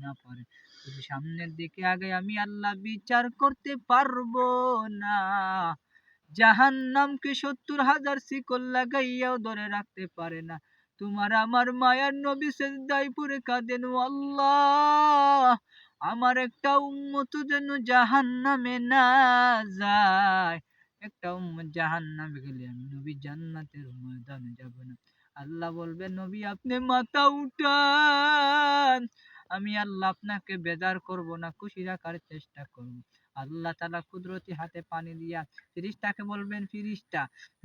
না পারে। যদি সামনের দিকে আগে আমি আল্লাহ বিচার করতে পারবো না। জাহান্নামকে ৭০,০০০ শিকল লাগাইয়াও ধরে রাখতে পারে না। তোমার আমার মায়ার নবী সিজদায় পড়ে কাঁদেন, ও আল্লাহ, আমার একটা উম্মত যেন জাহান্নামে না যায়। একটা উম্মত জাহান্নামে গেলে আমি নবী জান্নাতের ময়দানে যাব না। আল্লাহ বলবেন, নবী আপনি মাথা উঠান, আমি আল্লাহ আপনাকে বেজার করব না, খুশি রাখার চেষ্টা করব। আল্লাহ তাআলা কুদরতি হাতে পানি দিয়া ফিরিস্তাকে বলবেন, ফিরিস্তা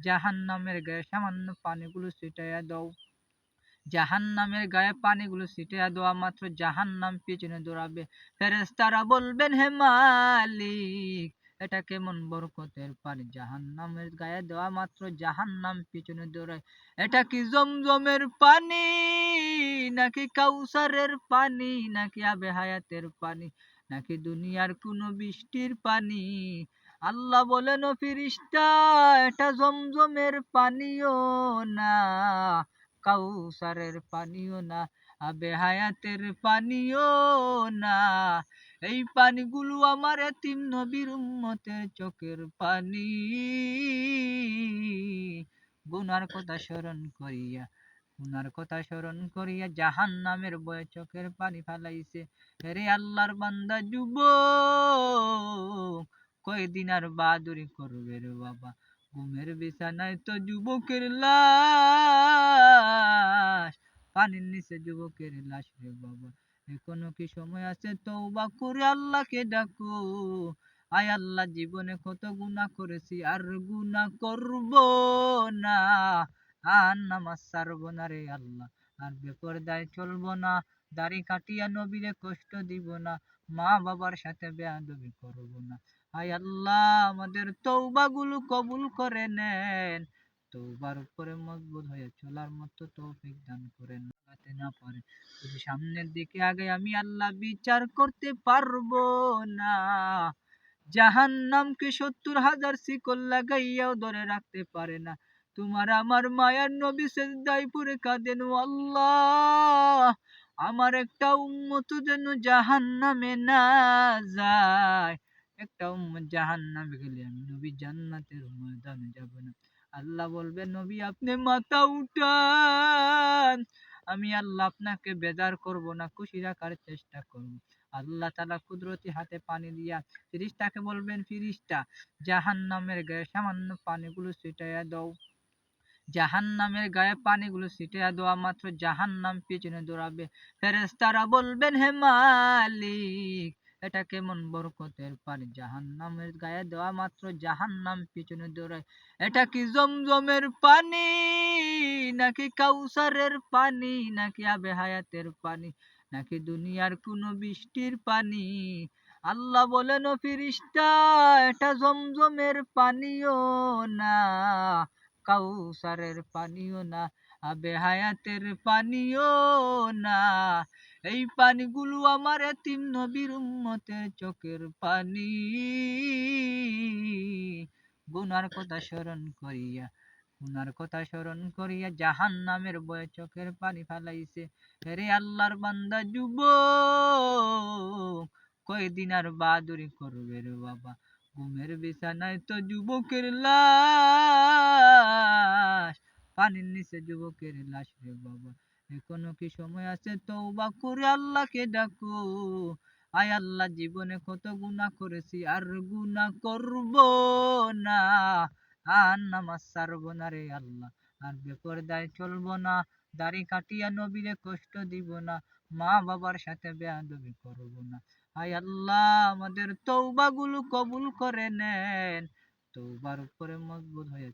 জাহান্নামের গায়ে সামান্য পানিগুলো ছিটাইয়া দাও। জাহান্নামের গায়ে পানিগুলো ছিটিয়ে দেওয়া মাত্র জাহান্নাম পিছনে দৌড়াবে। ফেরেশতারা বলবেন, হে মালিক, এটা কেমন বরকতের পানি, জাহান্নামের গায়ে দেওয়া মাত্র জাহান্নাম পিছনে দৌড়ায়। এটা কি জমজমের পানি, নাকি কাউসারের পানি, নাকি আবে হায়াতের পানি, নাকি দুনিয়ার কোনো বৃষ্টির পানি? আল্লাহ বলেন, ও ফিরিস্তা, এটা জমজমের পানিও না, কাউসারের পানিও না, আবে হায়াতের পানিও না। এই পানিগুলো আমার এতিম নবীর উম্মতের চোখের পানি। গুনার কথা স্মরণ করিয়া, গুনার কথা স্মরণ করিয়া জাহান্নামের ভয়ে চোখের পানি ফালাইছে। রে আল্লাহর বান্দা যুবক, কয়দিন আর বাহাদুরি করবে রে বাবা, ঘুমের বিছানায় তো যুবকের লাশ, পানির নিচে যুবকের লাশ রে বাবা। এখনো কি সময় আছে, তওবা করে আল্লাহকে ডাকো। আয় আল্লাহ, জীবনে কত গুনাহ করেছি, আর গুনাহ করব না। আর নামাজ ছাড়ব না রে আল্লাহ, আর বেপরদায় চলব না, দাড়ি কাটিয়া নবীরে কষ্ট দিব না, মা বাবার সাথে বেয়াদবি করব না। আয় আল্লাহ, আমাদের তওবাগুলো কবুল করে নেন, তওবার উপরে মজবুত হয়ে চলার মতো তৌফিক দান করেন। লাগাতে না পারে, যদি সামনের দিকে আগে আমি আল্লাহ বিচার করতে পারবো না। জাহান্নামকে ৭০,০০০ শিকল লাগাইয়াও ধরে রাখতে পারে না। তোমার আমার মায়ার নবী সিজদায় পড়ে কাঁদেন, ও আল্লাহ, আমার একটা উম্মত যেন জাহান্নামে না যায়। একটা উম্মত জাহান্নামে গেলে আমি নবী জান্নাতের ময়দানে যাব না। আল্লাহ বলবেন, নবী আপনি মাথা উঠান, আমি আল্লাহ আপনাকে বেজার করব না, খুশি রাখার চেষ্টা করব। আল্লাহ তাআলা কুদরতি হাতে পানি দিয়া ফিরিস্তাকে বলবেন, ফিরিস্তা জাহান্নামের গায়ে সামান্য পানিগুলো ছিটাইয়া দাও। জাহান্নামের গায়ে পানিগুলো ছিটিয়ে দেওয়া মাত্র জাহান্নাম পিছনে দৌড়াবে। ফেরেশতারা বলবেন, হে মালিক, এটা কেমন বরকতের পানি, জাহান্নামের গায়ে দেওয়া মাত্র জাহান্নাম পিছনে দৌড়ায়। এটা কি জমজমের পানি, নাকি কাউসারের পানি, নাকি আবে হায়াতের পানি, নাকি দুনিয়ার কোনো বৃষ্টির পানি? আল্লাহ বলেন, ও ফিরিস্তা, এটা জমজমের পানিও না, কাউসারের পানিও না, আবে হায়াতের পানিও না। এই পানিগুলো আমার এতিম নবীর উম্মতের চোখের পানি। গুনার কথা স্মরণ করিয়া, গুনার কথা স্মরণ করিয়া জাহান্নামের ভয়ে চোখের পানি ফালাইছে। রে আল্লাহর বান্দা যুবক, কয়দিন আর বাহাদুরি করবে রে বাবা, ঘুমের বিছানায় তো যুবকের লাশ, পানির নিচে যুবকের লাশ রে বাবা। এখনো কি সময় আছে, তওবা করে আল্লাহকে ডাকো। আয় আল্লাহ, জীবনে কত গুনাহ করেছি, আর গুনাহ করব না। আর নামাজ ছাড়ব না রে আল্লাহ, আর বেপরদায় চলব না, দাড়ি কাটিয়া নবীরে কষ্ট দিব না, মা বাবার সাথে বেয়াদবি করব না। আয় আল্লাহ, আমাদের তওবাগুলো কবুল করে নেন, তওবার উপরে মজবুত হয়ে